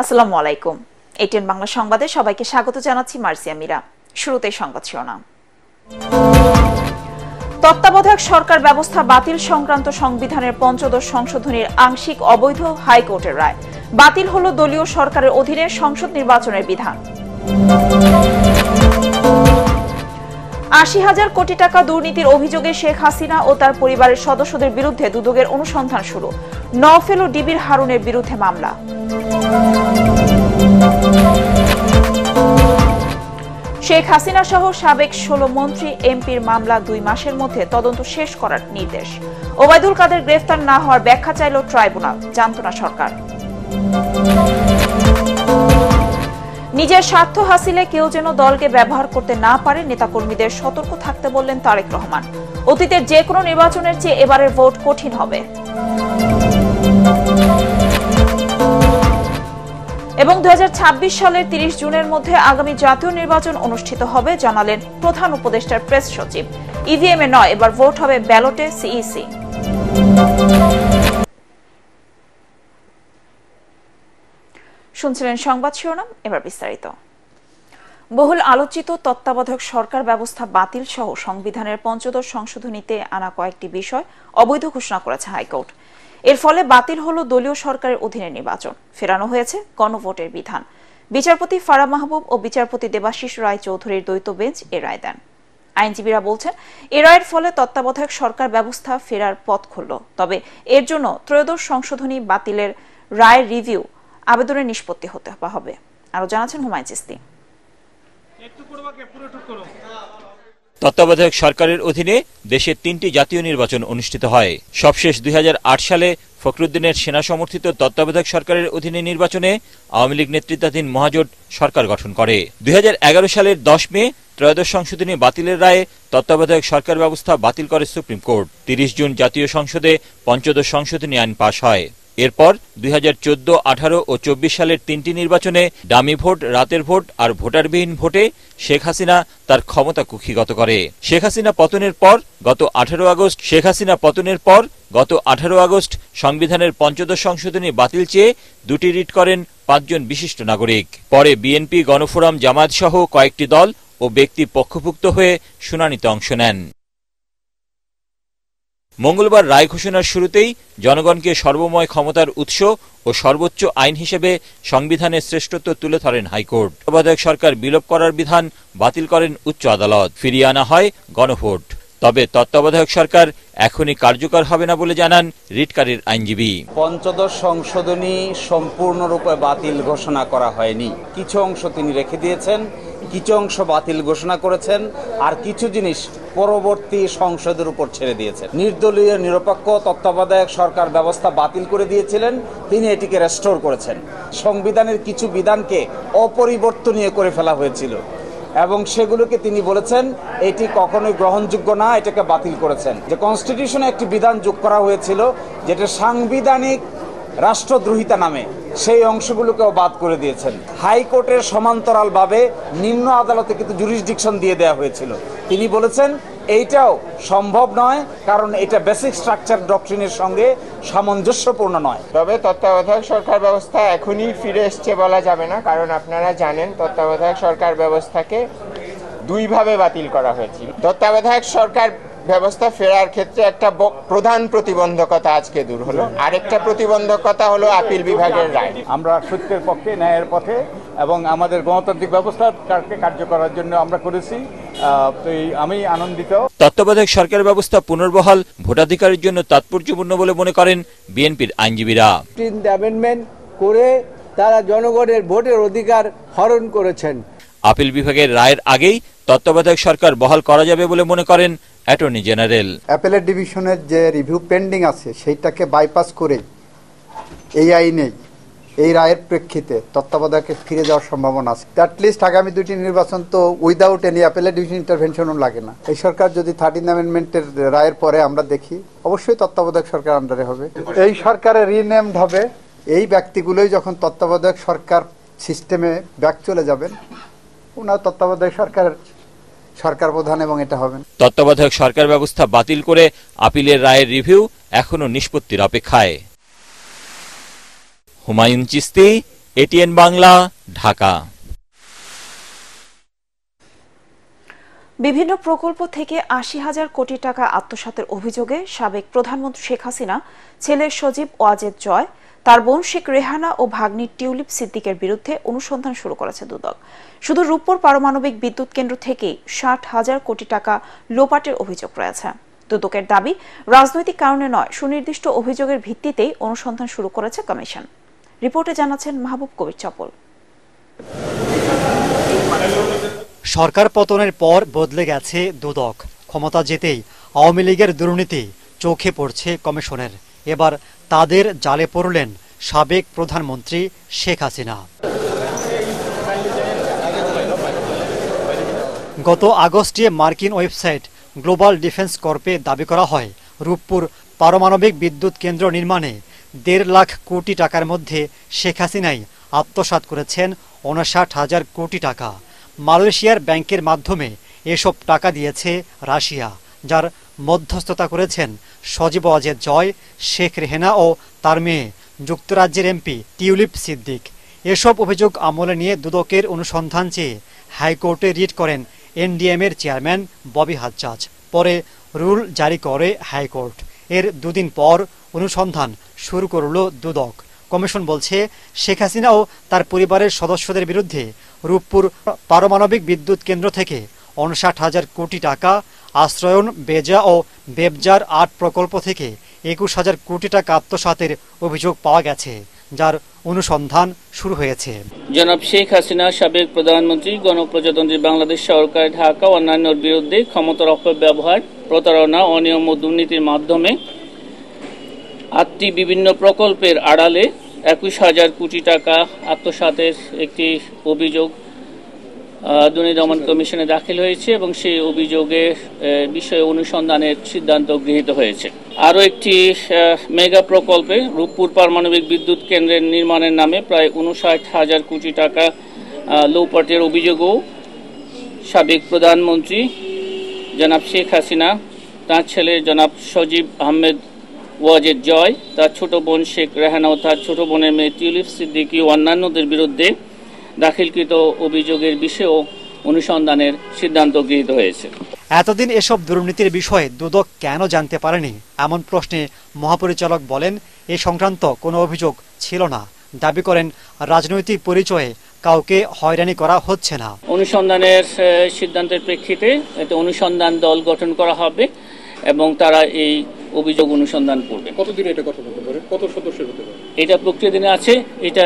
আসসালামু আলাইকুম। এটিএন বাংলা সংবাদে সবাইকে স্বাগত জানাচ্ছি মার্সিয়া মীরা। শুরুতেই সংবাদ শিরোনাম। তত্ত্বাবধায়ক সরকার ব্যবস্থা বাতিল সংক্রান্ত সংবিধানের পঞ্চদশ সংশোধনীর আংশিক অবৈধ হাইকোর্টের রায়। বাতিল হল দলীয় সরকারের অধীনে সংসদ নির্বাচনের বিধান। ৮০,০০০ কোটি টাকা দুর্নীতির অভিযোগে শেখ হাসিনা ও তার পরিবারের সদস্যদের বিরুদ্ধে দুদকের অনুসন্ধান শুরু। নওফেল ও ডিবির হারুনের বিরুদ্ধে মামলা। শেখ হাসিনা সহ সাবেক ১৬ মন্ত্রী এমপির মামলা ২ মাসের মধ্যে তদন্ত শেষ করার নির্দেশ। ওবায়দুল কাদের গ্রেফতার না হওয়ার ব্যাখ্যা চাইল ট্রাইব্যুনাল, জানত না সরকার। নিজের স্বার্থ হাসিলে কেউ যেন দলকে ব্যবহার করতে না পারে, নেতাকর্মীদের সতর্ক থাকতে বললেন তারেক রহমান। অতীতের যে কোনো নির্বাচনের চেয়ে এবারের ভোট কঠিন হবে। এবং ২০২৬ সালের ৩০ জুনের মধ্যে আগামী জাতীয় নির্বাচন অনুষ্ঠিত হবে, জানালেন প্রধান উপদেষ্টার প্রেস সচিব। ইভিএম এ নয়, এবার ভোট হবে ব্যালটে সিইসি। শুনছিলেন সংবাদ শিরোনাম, এবার বিস্তারিত। বহুল আলোচিত তত্ত্বাবধায়ক সরকার ব্যবস্থা বাতিল সহ সংবিধানের পঞ্চদশ সংশোধনীতে আনা কয়েকটি বিষয় অবৈধ ঘোষণা করেছে হাইকোর্ট। এর ফলে বাতিল হল দলীয় সরকারের অধীনে নির্বাচন, ফেরানো হয়েছে গণভোটের বিধান। বিচারপতি ফারাহ মাহবুব ও বিচারপতি দেবাশিস রায় চৌধুরীর দ্বৈত বেঞ্চ এ রায় দেন। আইনজীবীরা বলছেন, এ রায়ের ফলে তত্ত্বাবধায়ক সরকার ব্যবস্থা ফেরার পথ খুলল। তবে এর জন্য ত্রয়োদশ সংশোধনী বাতিলের রায়ের রিভিউ আবেদনের নিষ্পত্তি হতে হবে। আরো জানাচ্ছেন হুমায়ুন চিস্তি। তত্ত্বাবধায়ক সরকারের অধীনে দেশে ৩টি জাতীয় নির্বাচন অনুষ্ঠিত হয়। সবশেষ ২০০৮ সালে ফখরুদ্দিনের সেনা সমর্থিত তত্ত্বাবধায়ক সরকারের অধীনে নির্বাচনে আওয়ামী লীগ নেতৃত্বাধীন মহাজোট সরকার গঠন করে। ২০১১ সালের ১০ মে ত্রয়োদশ সংশোধনী বাতিলের রায়ে তত্ত্বাবধায়ক সরকার ব্যবস্থা বাতিল করে সুপ্রিম কোর্ট। ৩০ জুন জাতীয় সংসদে পঞ্চদশ সংশোধনী আইন পাশ হয়। এরপর ২০১৪, ১৮ ও ২৪ সালের 3টি নির্বাচনে ডামি ভোট, রাতের ভোট আর ভোটারবিহীন ভোটে শেখ হাসিনা তার ক্ষমতা কুক্ষিগত করে। শেখ হাসিনা পতনের পর গত ১৮ আগস্ট সংবিধানের পঞ্চদশ সংশোধনী বাতিল চেয়ে 2টি রিট করেন 5 জন বিশিষ্ট নাগরিক। পরে বিএনপি, গণফোরাম, জামায়াত সহ কয়েকটি দল ও ব্যক্তি পক্ষভুক্ত হয়ে শুনানিতে অংশ নেন। মঙ্গলবার রায় ঘোষণার শুরুতেই জনগণকে সর্বময় ক্ষমতার উৎস ও সর্বোচ্চ আইন হিসেবে সংবিধানের শ্রেষ্ঠত্ব তুলে ধরেন হাইকোর্ট। তত্ত্বাবধায়ক সরকার বিলোপ করার বিধান বাতিল করেন উচ্চ আদালত। ফিরিয়ে আনা হয় গণভোট। তবে তত্ত্বাবধায়ক সরকার এখনই কার্যকর হবে না বলে জানান রিটকারীর আইনজীবী। পঞ্চদশ সংশোধনী সম্পূর্ণরূপে বাতিল ঘোষণা করা হয়নি। কিছু অংশ তিনি রেখে দিয়েছেন, কিছু অংশ বাতিল ঘোষণা করেছেন, আর কিছু জিনিস পরবর্তী সংসদের উপর ছেড়ে দিয়েছেন। নির্দলীয় নিরপেক্ষ তত্ত্বাবধায়ক সরকার ব্যবস্থা বাতিল করে দিয়েছিলেন, তিনি এটিকে রেস্টোর করেছেন। সংবিধানের কিছু বিধানকে অপরিবর্তনীয় করে ফেলা হয়েছিল এবং সেগুলোকে তিনি বলেছেন এটি কখনোই গ্রহণযোগ্য না, এটাকে বাতিল করেছেন। যে কনস্টিটিউশনে একটি বিধান যোগ করা হয়েছিল যেটা সাংবিধানিক রাষ্ট্রদ্রোহিতা নামে, সেই অংশগুলোকেও বাদ করে দিয়েছেন। হাইকোর্টের সমান্তরালভাবে নিম্ন আদালতে কিন্তু জুরিসডিকশন দিয়ে দেওয়া হয়েছিল। তিনি বলেছেন এইটাও সম্ভব নয়, কারণ এটা বেসিক স্ট্রাকচার ডক্ট্রিনের সঙ্গে সামঞ্জস্যপূর্ণ নয়। তবে তত্ত্বাবধায়ক সরকার ব্যবস্থা এখনই ফিরে এসছে বলা যাবে না, কারণ আপনারা জানেন তত্ত্বাবধায়ক সরকার ব্যবস্থাকে 2 ভাবে বাতিল করা হয়েছিল। তত্ত্বাবধায়ক সরকার ব্যবস্থা ফেরার ক্ষেত্রে একটা প্রধান প্রতিবন্ধকতা আজকে দূর হলো। আরেকটা প্রতিবন্ধকতা হলো আপিল বিভাগের রায়। আমরা সত্যের পক্ষে, ন্যায়ের পথে এবং আমাদের গণতান্ত্রিক ব্যবস্থাকে কার্য করার জন্য আমরা করেছি। আমি আনন্দিত। তত্ত্বাবধায়ক সরকার ব্যবস্থা পুনর্বহাল ভোটাধিকারের জন্য তাৎপর্যপূর্ণ বলে মনে করেন বিএনপির আইনজীবীরা। অ্যামেন্ডমেন্ট করে তারা জনগণের ভোটের অধিকার হরণ করেছেন। আপিল বিভাগের রায়ের আগেই তত্ত্বাবধায়ক সরকার বহাল করা যাবে বলে মনে করেন অ্যাটর্নি জেনারেল। অ্যাপেলেট ডিভিশনের যে রিভিউ পেন্ডিং আছে সেইটাকে বাইপাস করে এই আইনে এই রায়ের প্রেক্ষিতে তত্ত্বাবধায়কে ফিরে যাওয়ার সম্ভাবনা আছে। অ্যাটলিস্ট আগামী 2টি নির্বাচন তো উইদাউট এনি অ্যাপেলেট ডিভিশন ইন্টারভেনশনও লাগে না। এই সরকার যদি 13 অ্যামেন্ডমেন্টের রায়ের পরে আমরা দেখি, অবশ্যই তত্ত্বাবধায়ক সরকার আন্ডারে হবে। এই সরকারে রিনেমড হবে। এই ব্যক্তিগুলোই যখন তত্ত্বাবধায়ক সরকার সিস্টেমে ব্যাক চলে যাবেন, ওনার তত্ত্বাবধায়ক সরকার প্রধান এবং এটা হবেন। তত্ত্বাবধায়ক সরকার ব্যবস্থা বাতিল করে আপিলের রায়ের রিভিউ এখনো নিষ্পত্তির অপেক্ষায়। হুমায়ুন চিস্তি, এটিএন বাংলা, ঢাকা। বিভিন্ন প্রকল্প থেকে ৮০,০০০ কোটি টাকা আত্মসাতের অভিযোগে সাবেক প্রধানমন্ত্রী শেখ হাসিনা, ছেলে সজীব ওয়াজেদ জয়, তার বোন শেখ রেহানা ও ভাগ্নি টিউলিপ সিদ্দিকের বিরুদ্ধে অনুসন্ধান শুরু করেছে দুদক। শুধু রূপপুর পারমাণবিক বিদ্যুৎ কেন্দ্র থেকেই ৬০,০০০ কোটি টাকা লোপাটের অভিযোগ রয়েছে। দুদকের দাবি, রাজনৈতিক কারণে নয়, সুনির্দিষ্ট অভিযোগের ভিত্তিতেই অনুসন্ধান শুরু করেছে কমিশন। রিপোর্টে জানাচ্ছেন মাহবুব কবির চপল। সরকার পতনের পর বদলে গেছে দুদক। ক্ষমতা যেতেই আওয়ামী লীগের দুর্নীতি চোখে পড়ছে কমিশনের। এবার তাদের জালে পড়লেন সাবেক প্রধানমন্ত্রী শেখ হাসিনা। গত আগস্টে মার্কিন ওয়েবসাইট গ্লোবাল ডিফেন্স কর্পে দাবি করা হয়, রূপপুর পারমাণবিক বিদ্যুৎ কেন্দ্র নির্মাণে ১.৫ লাখ কোটি টাকার মধ্যে শেখ হাসিনাই আত্মসাৎ করেছেন ৫৯,০০০ কোটি টাকা। মালয়েশিয়ার ব্যাংকের মাধ্যমে এসব টাকা দিয়েছে রাশিয়া, যার মধ্যস্থতা করেছেন সজীব ওয়াজেদ জয়, শেখ রেহানা ও তার মেয়ে, যুক্তরাজ্যের এমপি টিউলিপ সিদ্দিক। এসব অভিযোগ আমলে নিয়ে দুদকের অনুসন্ধান চেয়ে হাইকোর্টে রিট করেন এনডিএমের চেয়ারম্যান ববি হাজ্জাজ। পরে রুল জারি করে হাইকোর্ট। এর দুদিন পর অনুসন্ধান শুরু করল দুদক। কমিশন বলছে, শেখ হাসিনা ও তার পরিবারের সদস্যদের বিরুদ্ধে রূপপুর পারমাণবিক বিদ্যুৎ কেন্দ্র থেকে ৫৯,০০০ কোটি টাকা, আশ্রয়ন, বেজা ও বেবজার ৮ প্রকল্প থেকে ২১,০০০ কোটি টাকা আত্মসাতের অভিযোগ পাওয়া গেছে, যার অনুসন্ধান শুরু হয়েছে। জনাব শেখ হাসিনা, সাবেক প্রধানমন্ত্রী, গণপ্রজাতন্ত্রী বাংলাদেশ সরকার, ঢাকা ও অন্যান্যের বিরুদ্ধে ক্ষমতার অপব্যবহার, প্রতারণা, অনিয়ম ও দুর্নীতির মাধ্যমে ৮টি বিভিন্ন প্রকল্পের আড়ালে ২১,০০০ কোটি টাকা আত্মসাতের একটি অভিযোগ দুর্নীতি দমন কমিশনে দাখিল হয়েছে এবং সেই অভিযোগের বিষয়ে অনুসন্ধানের সিদ্ধান্ত গৃহীত হয়েছে। আরও একটি মেগা প্রকল্পে রূপপুর পারমাণবিক বিদ্যুৎ কেন্দ্রের নির্মাণের নামে প্রায় ৫৯,০০০ কোটি টাকা লোপাটের অভিযোগও সাবেক প্রধানমন্ত্রী জনাব শেখ হাসিনা, তাঁর ছেলে জনাব সজীব আহমেদ ওয়াজেদ জয়, তার ছোট বোন শেখ রেহানা ও তার ছোট বোনের মেয়ে টিউলিপ সিদ্দিকী ও অন্যান্যদের বিরুদ্ধে দাখিলকৃত অভিযোগের বিষয়েও অনুসন্ধানের সিদ্ধান্ত গৃহীত হয়েছে। এতদিন এসব দুর্নীতির বিষয়ে দুদক কেন জানতে পারেনি, এমন প্রশ্নে মহাপরিচালক বলেন, এ সংক্রান্ত কোনো অভিযোগ ছিল না। দাবি করেন, রাজনৈতিক পরিচয়ে কাউকে হয়রানি করা হচ্ছে না। অনুসন্ধানের সিদ্ধান্তের প্রেক্ষিতে একটা অনুসন্ধান দল গঠন করা হবে এবং তারা এই অভিযোগ অনুসন্ধান করবে। কতদিনে এটা গঠন হতে পারে, কত সদস্যের হতে পারে, এটা প্রক্রিয়াধীনে আছে, এটা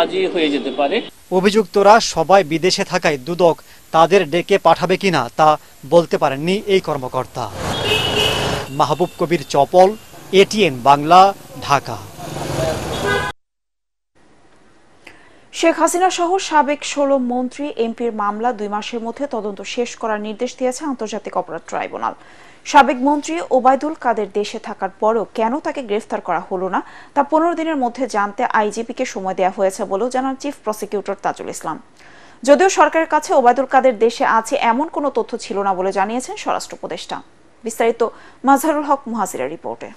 আজই হয়ে যেতে পারে। অভিযুক্তরা সবাই বিদেশে থাকায় দুদক তাদের ডেকে পাঠাবে কিনা তা বলতে পারেননি এই কর্মকর্তা। মাহবুব কবির চপল, এটিএন বাংলা, ঢাকা। শেখ হাসিনা সহ সাবেক ১৬ মন্ত্রী, এমপির মামলা ২ মাসের মধ্যে তদন্ত শেষ করার নির্দেশ দিয়েছে আন্তর্জাতিক অপরাধ ট্রাইব্যুনাল। সাবেক মন্ত্রী ওবায়দুল কাদের দেশে থাকার পরও কেন তাকে গ্রেফতার করা হলো না তা ১৫ দিনের মধ্যে জানতে আইজিপিকে সময় দেওয়া হয়েছে বলেও জানান চিফ প্রসিকিউটর তাজুল ইসলাম। যদিও সরকারের কাছে ওবায়দুল কাদের দেশে আছে এমন কোনো তথ্য ছিল না বলে জানিয়েছেন স্বরাষ্ট্র উপদেষ্টা। বিস্তারিত মাজহারুল হক মুহাজিরের রিপোর্টে।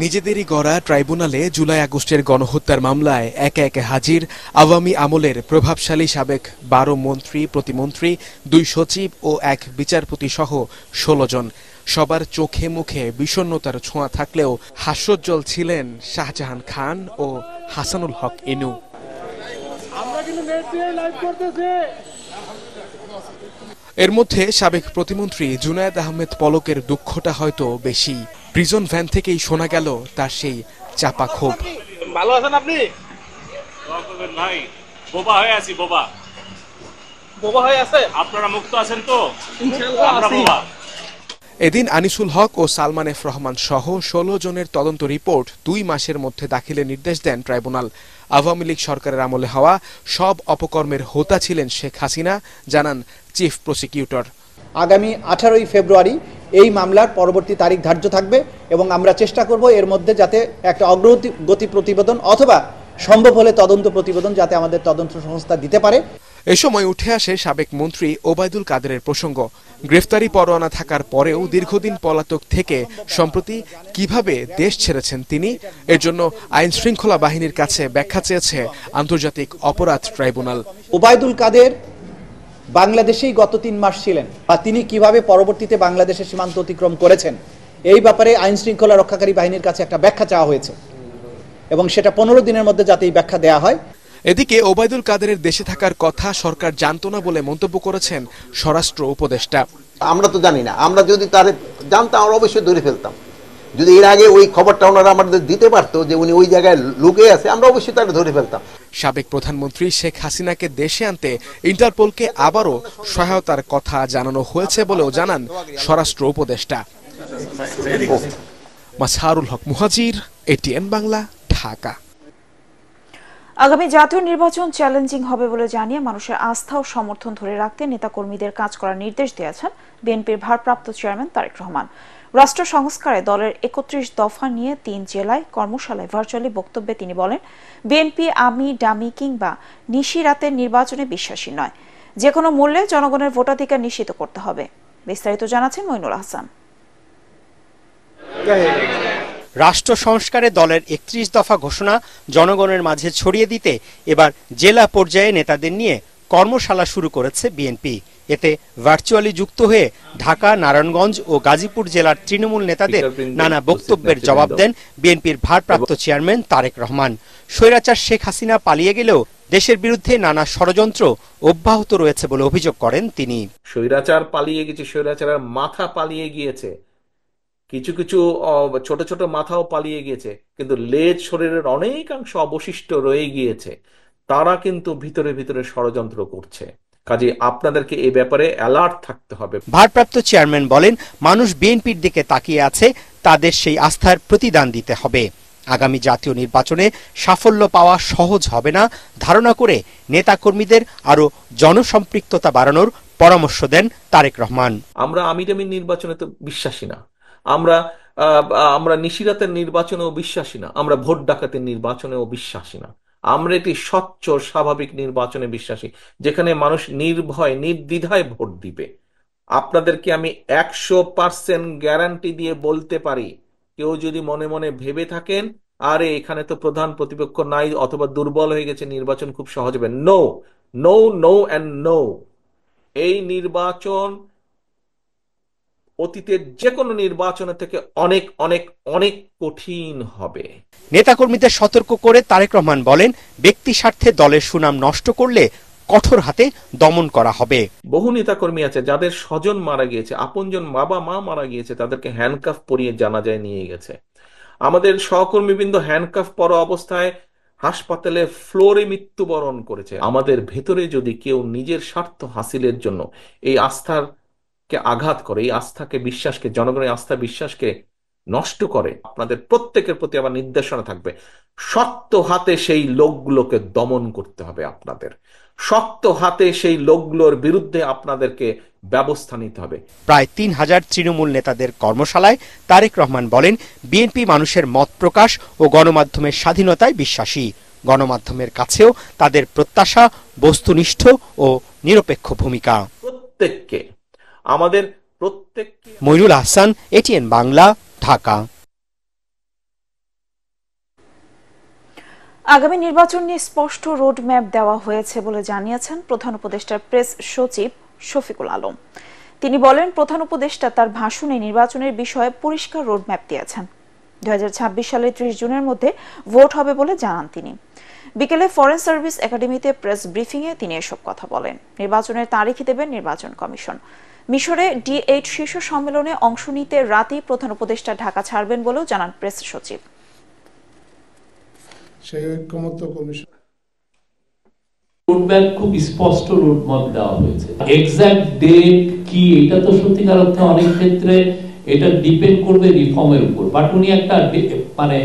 নিজেদেরই গড়া ট্রাইব্যুনালে জুলাই আগস্টের গণহত্যার মামলায় একে একে হাজির আওয়ামী আমলের প্রভাবশালী সাবেক ১২ মন্ত্রী, প্রতিমন্ত্রী, ২ সচিব ও ১ বিচারপতি সহ ১৬ জন। সবার চোখে মুখে বিষণ্ণতার ছোঁয়া থাকলেও হাস্যোজ্জ্বল ছিলেন শাহজাহান খান ও হাসানুল হক ইনু। এর মধ্যে সাবেক প্রতিমন্ত্রী জুনায়েদ আহমেদ পলকের দুঃখটা হয়তো বেশি। প্রিজন ভ্যান থেকেই শোনা গেল তার সেই চাপা ক্ষোভ। ভালো আছেন আপনি? ভাই বোবা হয়ে আছি, বোবা হয়ে আছে। আপনারা মুক্ত আছেন তো? ইনশাআল্লাহ আছি। এদিন আনিসুল হক ও সালমান এফ রহমান সহ ১৬ জনের তদন্ত রিপোর্ট ২ মাসের মধ্যে দাখিলের নির্দেশ দেন ট্রাইব্যুনাল। আওয়ামী লীগ সরকারের আমলে হওয়া সব অপকর্মের হোতা ছিলেন শেখ হাসিনা, জানান চিফ প্রসিকিউটর। আগামী 18ই ফেব্রুয়ারি এই মামলার পরবর্তী তারিখ ধার্য থাকবে এবং আমরা চেষ্টা করব এর মধ্যে যাতে একটা অগ্রগতি প্রতিবেদন অথবা সম্ভব হলে তদন্ত প্রতিবেদন যাতে আমাদের তদন্ত সংস্থা দিতে পারে। এ সময় উঠে আসে সাবেক মন্ত্রী ওবায়দুল কাদেরের প্রসঙ্গ। গ্রেফতারি পরোয়ানা থাকার পরেও দীর্ঘদিন পলাতক থেকে সম্প্রতি কিভাবে দেশ ছেড়েছেন তিনি, এর জন্য আইন শৃঙ্খলা বাহিনীর কাছে ব্যাখ্যা চেয়েছে আন্তর্জাতিক অপরাধ ট্রাইব্যুনাল। ওবায়দুল কাদের বাংলাদেশেই গত 3 মাস ছিলেন, আর তিনি কিভাবে পরবর্তীতে বাংলাদেশের সীমান্ত অতিক্রম করেছেন এই ব্যাপারে আইন শৃঙ্খলা রক্ষাকারী বাহিনীর কাছে একটা ব্যাখ্যা চাওয়া হয়েছে এবং সেটা 15 দিনের মধ্যে যাতে এই ব্যাখ্যা দেয়া হয়। এদিকে ওবায়দুল কাদেরের দেশে থাকার কথা সরকার জানতো না বলে মন্তব্য করেছেন স্বরাষ্ট্র উপদেষ্টা। আমরা তো জানি না, আমরা যদি তার জানতাম আমরা অবশ্যই ধরে ফেলতাম। যদি এর আগে ওই খবরটা ওনারা আমাদের দিতে পারতো যে উনি ওই জায়গায় লুকিয়ে আছে, আমরা অবশ্যই তারা ধরে ফেলতাম। সাবেক প্রধানমন্ত্রী শেখ হাসিনাকে দেশে আনতে ইন্টারপোলকে আবারও সহায়তার কথা জানানো হয়েছে বলেও জানান স্বরাষ্ট্র উপদেষ্টা। মাসহারুল হক মুহাজির, এটিএন বাংলা, ঢাকা। আগামী জাতীয় নির্বাচন চ্যালেঞ্জিং হবে বলে জানিয়ে মানুষের আস্থা ও সমর্থন ধরে রাখতে নেতাকর্মীদের কাজ করার নির্দেশ দিয়েছেন বিএনপির ভারপ্রাপ্ত চেয়ারম্যান তারেক রহমান। রাষ্ট্র সংস্কারে দলের 31 দফা নিয়ে 3 জেলায় কর্মশালায় ভার্চুয়ালি বক্তব্যে তিনি বলেন, বিএনপি আমি ডামি কিংবা নিশি রাতের নির্বাচনে বিশ্বাসী নয়, যে কোনো মূল্যে জনগণের ভোটাধিকার নিশ্চিত করতে হবে। বিস্তারিত জানাচ্ছেন মইনুল হাসান। রাষ্ট্র সংস্কারে দলের 31 দফা ঘোষণা জনগণের মাঝে ছড়িয়ে দিতে এবার জেলা পর্যায়ে নেতাদের নিয়ে কর্মশালা শুরু করেছে বিএনপি। এতে ভার্চুয়ালি যুক্ত হয়ে ঢাকা, নারায়ণগঞ্জ ও গাজীপুর জেলার তৃণমূল নেতাদের নানা বক্তব্যের জবাব দেন বিএনপির ভারপ্রাপ্ত চেয়ারম্যান তারেক রহমান। স্বৈরাচার শেখ হাসিনা পালিয়ে গেলেও দেশের বিরুদ্ধে নানা ষড়যন্ত্র অব্যাহত রয়েছে বলে অভিযোগ করেন তিনি। স্বৈরাচার পালিয়ে গেছে, স্বৈরাচারের মাথা পালিয়ে গিয়েছে, কিছু কিছু ছোট ছোট মাথাও পালিয়ে গিয়েছে, কিন্তু লেজ শরীরের অনেকাংশ অবশিষ্ট রয়ে গিয়েছে। তারা কিন্তু ভিতরে ভিতরে ষড়যন্ত্র করছে। কাজে আপনাদেরকে এই ব্যাপারে অ্যালার্ট থাকতে হবে। ভারপ্রাপ্ত চেয়ারম্যান বলেন, মানুষ বিএনপির দিকে তাকিয়ে আছে, তাদের সেই আস্থার প্রতিদান দিতে হবে। আগামী জাতীয় নির্বাচনে সাফল্য পাওয়া সহজ হবে না ধারণা করে নেতাকর্মীদের আরো জনসম্পৃক্ততা বাড়ানোর পরামর্শ দেন তারেক রহমান। আমরা আমিরামির নির্বাচনে তো বিশ্বাসী না, আমরা নিশিরাতের নির্বাচনেও বিশ্বাসী না, আমরা ভোট ডাকাতের নির্বাচনেও বিশ্বাসী না। আমরা একটি স্বচ্ছ স্বাভাবিক নির্বাচনে বিশ্বাসী, যেখানে মানুষ নির্ভয় নির্দ্বিধায় ভোট দিবে। আপনাদেরকে আমি 100% গ্যারান্টি দিয়ে বলতে পারি, কেউ যদি মনে মনে ভেবে থাকেন আরে এখানে তো প্রধান প্রতিপক্ষ নাই অথবা দুর্বল হয়ে গেছে, নির্বাচন খুব সহজ হবে, no no no and no. এই নির্বাচন অতীতের যে কোনো নির্বাচনের থেকে অনেক অনেক অনেক কঠিন হবে। নেতাকর্মীদের সতর্ক করে তারেক রহমান বলেন, ব্যক্তি স্বার্থে দলের সুনাম নষ্ট করলে কঠোর হাতে দমন করা হবে। বহু নেতাকর্মী আছে যাদের স্বজন মারা গিয়েছে, আপনজন বাবা মা মারা গিয়েছে, তাদেরকে হ্যান্ডকাফ পরিয়ে জানাজায় নিয়ে গেছে। আমাদের সহকর্মীবৃন্দ হ্যান্ডকাফ পরা অবস্থায় হাসপাতালে ফ্লোরে মৃত্যুবরণ করেছে। আমাদের ভেতরে যদি কেউ নিজের স্বার্থ হাসিলের জন্য এই আস্থার আঘাত করে, এই আস্থাকে বিশ্বাসকে, জনগণের আস্থা বিশ্বাসকে নষ্ট করে, আপনাদের প্রত্যেকের প্রতি আমার নির্দেশনা থাকবে, শক্ত হাতে সেই লোকগুলোকে দমন করতে হবে। আপনাদের শক্ত হাতে সেই লোকগুলোর বিরুদ্ধে আপনাদেরকে ব্যবস্থা নিতে হবে। প্রায় 3000 তৃণমূল নেতাদের কর্মশালায় তারেক রহমান বলেন, বিএনপি মানুষের মত প্রকাশ ও গণমাধ্যমের স্বাধীনতায় বিশ্বাসী। গণমাধ্যমের কাছেও তাদের প্রত্যাশা বস্তুনিষ্ঠ ও নিরপেক্ষ ভূমিকা। প্রত্যেককে আমাদের প্রত্যেককে। মইনুল হাসান, এটিএন বাংলা, ঢাকা। আগামী নির্বাচন নিয়ে স্পষ্ট রোডম্যাপ দেওয়া হয়েছে বলে জানিয়েছেন প্রধান উপদেষ্টার প্রেস সচিব শফিকুল আলম। তিনি বলেন, প্রধান উপদেষ্টা তার ভাষণে নির্বাচনের বিষয়ে পরিষ্কার রোডম্যাপ দিয়েছেন। 2026 সালের 30 জুনের মধ্যে ভোট হবে বলে জানান তিনি। বিকেলে ফরেন সার্ভিস একাডেমিতে প্রেস ব্রিফিংয়ে তিনি এসব কথা বলেন। নির্বাচনের তারিখ দেবেন নির্বাচন কমিশন। মিশরে D8 শীর্ষ সম্মেলনে অংশ নিতে রাতেই প্রধান উপদেষ্টা ঢাকা ছাড়বেন বলেও জানান প্রেস সচিব। সেই ঐক্যমত্য কমিশন রোডম্যাপ খুব স্পষ্ট রোডম্যাপ দেওয়া হয়েছে। এক্সাক্ট ডেট কি এটা তো সত্যিকার অর্থে অনেক ক্ষেত্রে এটা ডিপেন্ড করবে রিফর্মের উপর, বাট উনি একটা মানে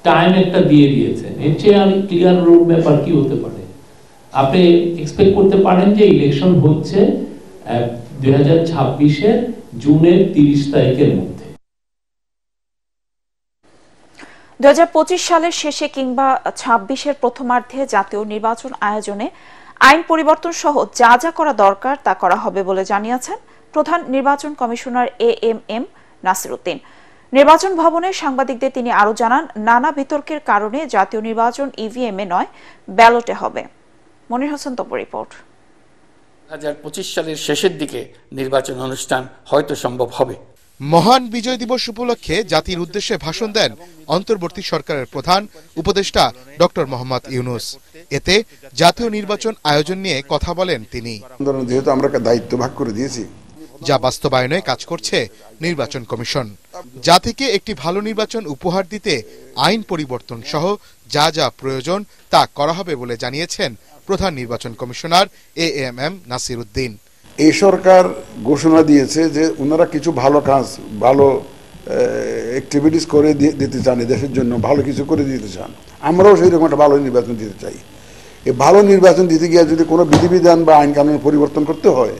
টাইম একটা দিয়ে দিয়েছেন। এর চেয়ে আর ক্লিয়ার রোডম্যাপ আর কি হতে পারে? আপনি এক্সপেক্ট করতে পারেন যে ইলেকশন হচ্ছে 2026-এর জুনের 30 তারিখের মধ্যে। 2025 সালের শেষে কিংবা 26-এর প্রথমার্ধে জাতীয় নির্বাচন আয়োজনে আইন পরিবর্তন সহ যা যা করা দরকার তা করা হবে বলে জানিয়েছেন প্রধান নির্বাচন কমিশনার AMM নাসির উদ্দিন। নির্বাচন ভবনে সাংবাদিকদের তিনি আরও জানান, নানা বিতর্কের কারণে জাতীয় নির্বাচন EVM-এ নয়, ব্যালটে হবে। মনির হোসেন তপু রিপোর্ট। 2025 সালের শেষের দিকে নির্বাচন অনুষ্ঠান হয়তো সম্ভব হবে। মহান বিজয় দিবস উপলক্ষে জাতির উদ্দেশ্যে ভাষণ দেন অন্তর্বর্তী সরকারের প্রধান উপদেষ্টা ডক্টর মোহাম্মদ ইউনূস। এতে জাতীয় নির্বাচন আয়োজন নিয়ে কথা বলেন তিনি। যেহেতু আমরা দায়িত্ব ভাগ করে দিয়েছি, যা বাস্তবায়নে কাজ করছে নির্বাচন কমিশন। জাতিকে একটি ভালো নির্বাচন উপহার দিতে আইন পরিবর্তন সহ যা যা প্রয়োজন তা করা হবে বলে জানিয়েছেন প্রধান নির্বাচন কমিশনার AMM নাসির উদ্দিন। এই সরকার ঘোষণা দিয়েছে যে ওনারা কিছু ভালো কাজ, ভালো অ্যাক্টিভিটিস করে দিতে চান, দেশের জন্য ভালো কিছু করে দিতে চান। আমরাও সেই রকম একটা ভালো নির্বাচন দিতে চাই। এই ভালো নির্বাচন দিতে গিয়ে যদি কোনো বিধিবিধান বা আইন কানুন পরিবর্তন করতে হয়,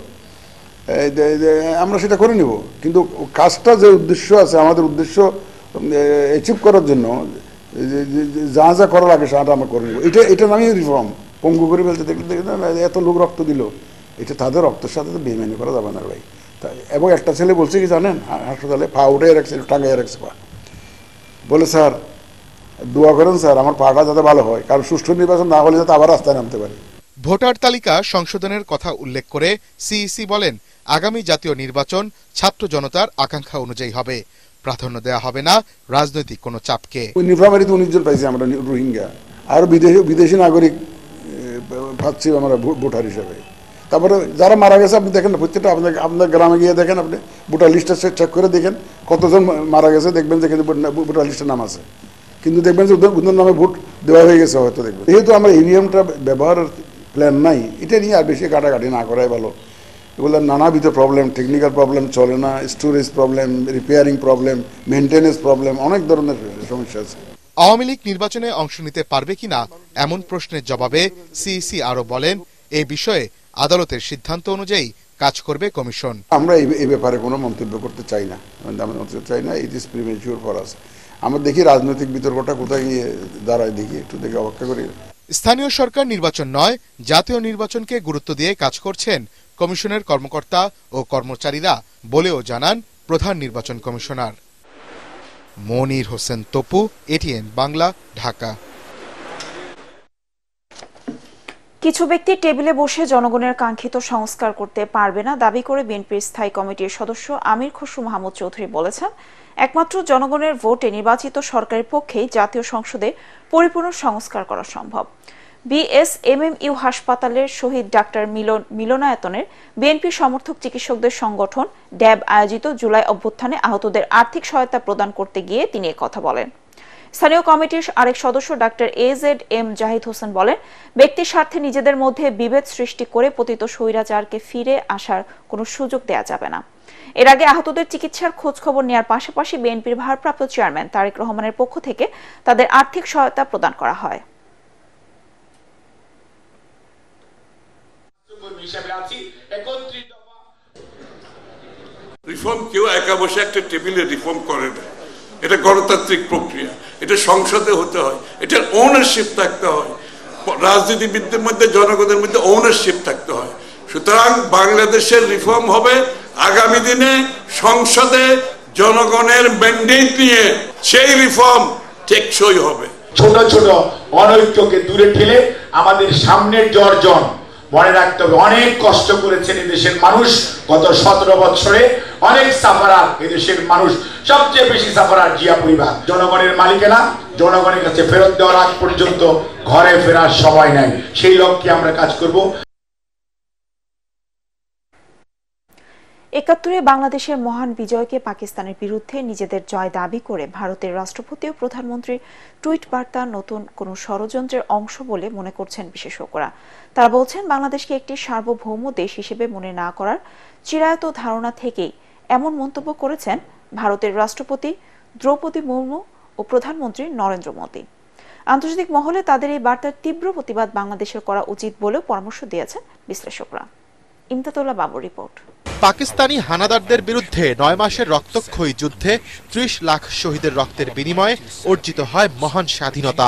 আমরা সেটা করে নিব। কিন্তু কাজটা যে উদ্দেশ্য আছে, আমাদের উদ্দেশ্য অ্যাচিভ করার জন্য যা যা করা লাগে সেটা আমরা করে নিব। এটা নামই রিফর্ম। পঙ্গু করে ফেলতে দেখলে এত লোক রক্ত দিল, এটা তাদের রক্তের সাথে তো বেইমানি করা যাবে না ভাই। এবং একটা ছেলে বলছে কি জানেন, হাসপাতালে পা উঠে রাখছে, টাঙ্গাই রাখছে পা, বলে স্যার দোয়া করেন স্যার আমার পাটা যাতে ভালো হয়, কারণ সুষ্ঠু নির্বাচন না হলে যাতে আবার রাস্তায় নামতে পারে। ভোটার তালিকা সংশোধনের কথা উল্লেখ করে CEC বলেন, আগামী জাতীয় নির্বাচন ছাত্র জনতার আকাঙ্ক্ষা অনুযায়ী হবে, প্রাধান্য দেওয়া হবে না রাজনৈতিক কোনো চাপকে। নীলফামারীতে 19 জন পাইছি আমরা রোহিঙ্গা, আর বিদেশি নাগরিক পাচ্ছি আমরা ভোটার হিসাবে। তারপরে যারা মারা গেছে আপনি দেখেন না, প্রত্যেকটা আপনার গ্রামে গিয়ে দেখেন, আপনি ভোটার লিস্টটা চেক করে দেখেন কতজন মারা গেছে, দেখবেন যে কিন্তু ভোটার লিস্টের নাম আছে, কিন্তু দেখবেন যে ওদের নামে ভোট দেওয়া হয়ে গেছে হয়তো। দেখবেন যেহেতু আমরা EVM-টা ব্যবহারের প্ল্যান নাই, এটা নিয়ে আর বেশি কাটাকাটি না করাই ভালো। এগুলো নানাবিধ প্রবলেম, টেকনিক্যাল প্রবলেম চলে না, storage problem, repairing problem, maintenance problem, অনেক ধরনের সমস্যা আছে। আওয়ামী লীগ নির্বাচনে অংশ নিতে পারবে কিনা এমন প্রশ্নের জবাবে CEC আরো বলেন, এই বিষয়ে আদালতের সিদ্ধান্ত অনুযায়ী কাজ করবে কমিশন। আমরা এই ব্যাপারে কোনো মন্তব্য করতে চাই না, it is premature for us. আমরা দেখি রাজনৈতিক বিতর্কটা কোথায় গিয়ে দাঁড়ায়, দেখি একটু দেখে অপেক্ষা করি। স্থানীয় সরকার নির্বাচন নয়, জাতীয় নির্বাচনকে গুরুত্ব দিয়ে কাজ করছেন কমিশনের কর্মকর্তা ও কর্মচারীরা বলেও জানান প্রধান নির্বাচন কমিশনার। মনির হোসেন তপু, ATN বাংলা, ঢাকা। কিছু ব্যক্তি টেবিলে বসে জনগণের কাঙ্ক্ষিত সংস্কার করতে পারবে না দাবি করে বিএনপির স্থায়ী কমিটির সদস্য আমির খসরু মাহমুদ চৌধুরী বলেছেন, একমাত্র জনগণের ভোটে নির্বাচিত সরকারের পক্ষেই জাতীয় সংসদে পরিপূর্ণ সংস্কার করা সম্ভব। BSMMU হাসপাতালের শহীদ ডাক্তার মিলনায়তনের বিএনপি সমর্থক চিকিৎসকদের সংগঠন ড্যাব আয়োজিত জুলাই অভ্যুত্থানে আহতদের আর্থিক সহায়তা প্রদান করতে গিয়ে তিনি একথা বলেন। স্থানীয় কমিটির আরেক সদস্য ডাক্তার AZM জাহিদ হোসেন বলেন, ব্যক্তির স্বার্থে নিজেদের মধ্যে বিভেদ সৃষ্টি করে পতিত স্বৈরাচারকে ফিরে আসার কোনো সুযোগ দেওয়া যাবে না। এর আগে আহতদের চিকিৎসার খোঁজ খবর নেওয়ার পাশাপাশি বিএনপির ভারপ্রাপ্ত চেয়ারম্যান তারেক রহমানের পক্ষ থেকে তাদের আর্থিক সহায়তা প্রদান করা হয়। রিফর্ম কেউ একা বসে একটা টেবিলে রিফর্ম করে না, এটা গণতান্ত্রিক প্রক্রিয়া, এটা সংসদে হতে হয়, এটার ওনারশিপ থাকতে হয়, রাজনীতিবিদদের মধ্যে জনগণের মধ্যে ওনারশিপ থাকতে হয়। সুতরাং বাংলাদেশের রিফর্ম হবে আগামী দিনে সংসদে জনগণের ম্যান্ডেট নিয়ে, সেই রিফর্ম টেকসই হবে। ছোট ছোট অনৈক্যকে দূরে ঠেলে আমাদের সামনের জর্জন মনে রাখতে হবে। অনেক কষ্ট করেছেন এদেশের মানুষ গত 17 বছরে, অনেক সাফারার এদেশের মানুষ, সবচেয়ে বেশি সাফারার জিয়া পরিবার। জনগণের মালিকানা জনগণের কাছে ফেরত দেওয়ার আগ পর্যন্ত ঘরে ফেরার সময় নাই, সেই লক্ষ্যে আমরা কাজ করব। ৭১-এ বাংলাদেশের মহান বিজয়কে পাকিস্তানের বিরুদ্ধে নিজেদের জয় দাবি করে ভারতের রাষ্ট্রপতি ও প্রধানমন্ত্রীর টুইট বার্তা নতুন কোনো ষড়যন্ত্রের অংশ বলে মনে করছেন বিশেষজ্ঞরা। তারা বলছেন, বাংলাদেশকে একটি সার্বভৌম দেশ হিসেবে মনে না করার চিরায়ত ধারণা থেকেই এমন মন্তব্য করেছেন ভারতের রাষ্ট্রপতি দ্রৌপদী মুর্মু ও প্রধানমন্ত্রী নরেন্দ্র মোদী। আন্তর্জাতিক মহলে তাদের এই বার্তার তীব্র প্রতিবাদ বাংলাদেশের করা উচিত বলেও পরামর্শ দিয়েছেন বিশ্লেষকরা। ইমতাতুল্লাহ বাবুর রিপোর্ট। পাকিস্তানি হানাদারদের বিরুদ্ধে 9 মাসের রক্তক্ষয়ী যুদ্ধে 30 লাখ শহীদের রক্তের বিনিময়ে অর্জিত হয় মহান স্বাধীনতা।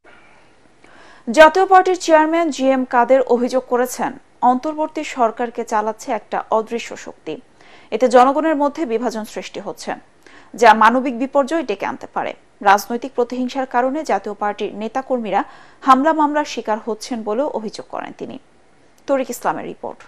জাতীয় পার্টির চেয়ারম্যান জিএম কাদের অভিযোগ করেছেন, অন্তর্বর্তী সরকারকে চালাচ্ছে একটা অদৃশ্য শক্তি। এতে জনগণের মধ্যে বিভাজন সৃষ্টি হচ্ছে, যা মানবিক বিপর্যয় ডেকে আনতে পারে। রাজনৈতিক প্রতিহিংসার কারণে জাতীয় পার্টির নেতাকর্মীরা হামলা মামলার শিকার হচ্ছেন বলেও অভিযোগ করেন তিনি। তরিক ইসলামের রিপোর্ট।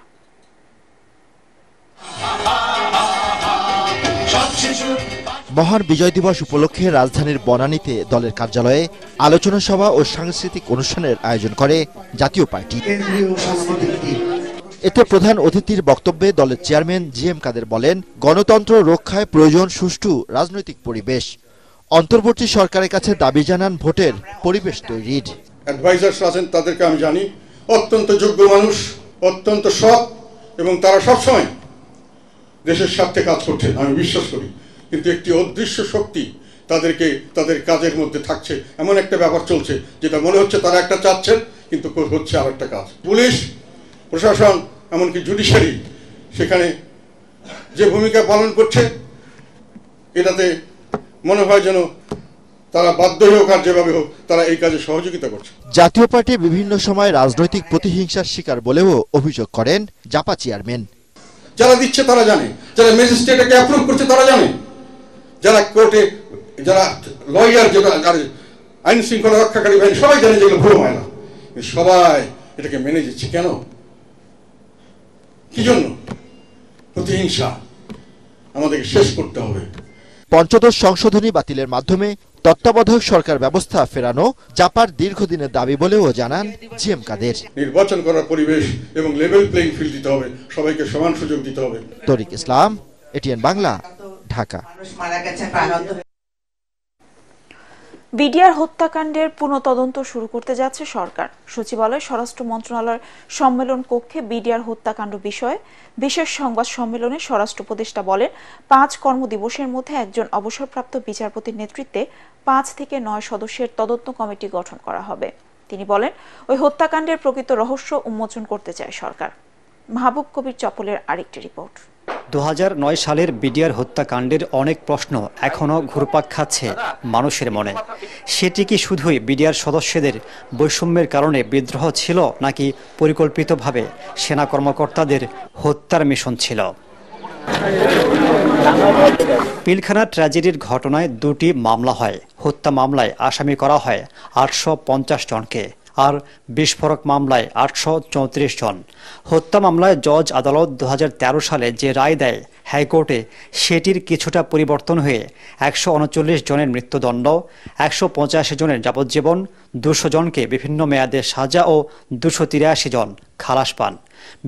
মহান বিজয় দিবস উপলক্ষে রাজধানীর বনানীতে দলের কার্যালয়ে আলোচনা সভা ও সাংস্কৃতিক অনুষ্ঠানের আয়োজন করে জাতীয় পার্টি। এতে প্রধান অতিথির বক্তব্যে দলের চেয়ারম্যান জিএম কাদের বলেন, গণতন্ত্র রক্ষায় প্রয়োজন সুষ্ঠু রাজনৈতিক পরিবেশ। অন্তর্বর্তী সরকারের কাছে দাবি জানান ভোটের পরিবেশ তৈরির। অ্যাডভাইজার্স আছেন, তাদেরকে আমি জানি, অত্যন্ত যোগ্য মানুষ, অত্যন্ত সৎ, এবং তারা সবসময় দেশের স্বার্থে কাজ করছেন, আমি বিশ্বাস করি। কিন্তু একটি অদৃশ্য শক্তি তাদেরকে তাদের কাজের মধ্যে থাকছে, এমন একটা ব্যাপার চলছে যেটা মনে হচ্ছে তারা একটা চাচ্ছেন কিন্তু হচ্ছে আর একটা কাজ। পুলিশ প্রশাসন এমনকি জুডিশিয়ারি সেখানে যে ভূমিকা পালন করছে, এটাতে মনে হয় যেন তারা বাধ্য হোক আর যেভাবে হোক তারা এই কাজে সহযোগিতা করছে। জাতীয় পার্টি বিভিন্ন সময় রাজনৈতিক প্রতিহিংসার শিকার বলেও অভিযোগ করেন জাপা চেয়ারম্যান। যারা দিচ্ছে তারা জানে, যারা ম্যাজিস্ট্রেটকে অ্যাপ্রুভ করছে তারা জানে, যারা কোর্টে যারা লয়ার, যারা আইন শৃঙ্খলা রক্ষাকারী বাহিনী সবাই জানে যেগুলো ভুল হয় না। সবাই এটাকে মেনে যাচ্ছে কেন? কি জন্য? প্রতিহিংসা। আমাদেরকে শেষ করতে হবে। পঞ্চদশ সংশোধনী বাতিলের মাধ্যমে তত্ত্বাবধায়ক সরকার ব্যবস্থা ফেরানো জাপার দীর্ঘদিনের দাবি বলেও জানান জিএম কাদের। নির্বাচন করার পরিবেশ এবং লেভেল প্লেইং ফিল্ড দিতে হবে, সবাইকে সমান সুযোগ দিতে হবে। তরিক ইসলাম, এটিএন বাংলা, ঢাকা। বিডিআর হত্যাকাণ্ডের পুনঃতদন্ত শুরু করতে যাচ্ছে সরকার। সচিবালয় স্বরাষ্ট্র মন্ত্রণালয়ের সম্মেলন কক্ষে বিডিআর হত্যাকাণ্ড বিষয়ে বিশেষ সংবাদ সম্মেলনে স্বরাষ্ট্র উপদেষ্টা বলেন, 5 কর্মদিবসের মধ্যে একজন অবসরপ্রাপ্ত বিচারপতির নেতৃত্বে 5 থেকে 9 সদস্যের তদন্ত কমিটি গঠন করা হবে। তিনি বলেন, ওই হত্যাকাণ্ডের প্রকৃত রহস্য উন্মোচন করতে চায় সরকার। মাহবুব কবির চপলের আরেকটি রিপোর্ট। 2009 সালের বিডিআর হত্যাকাণ্ডের অনেক প্রশ্ন এখনো ঘুরপাক খাচ্ছে মানুষের মনে। সেটি কি শুধুই বিডিআর সদস্যদের বৈষম্যের কারণে বিদ্রোহ ছিল, নাকি পরিকল্পিতভাবে সেনা কর্মকর্তাদের হত্যার মিশন ছিল? পিলখানা ট্র্যাজেডির ঘটনায় 2টি মামলা হয়। হত্যা মামলায় আসামি করা হয় 850 জনকে, আর বিস্ফোরক মামলায় 834 জন। হত্যা মামলায় জজ আদালত 2013 সালে যে রায় দেয় হাইকোর্টে, সেটির কিছুটা পরিবর্তন হয়ে 139 জনের মৃত্যুদণ্ড, 185 জনের যাবজ্জীবন, 200 জনকে বিভিন্ন মেয়াদে সাজা ও 283 জন খালাস পান।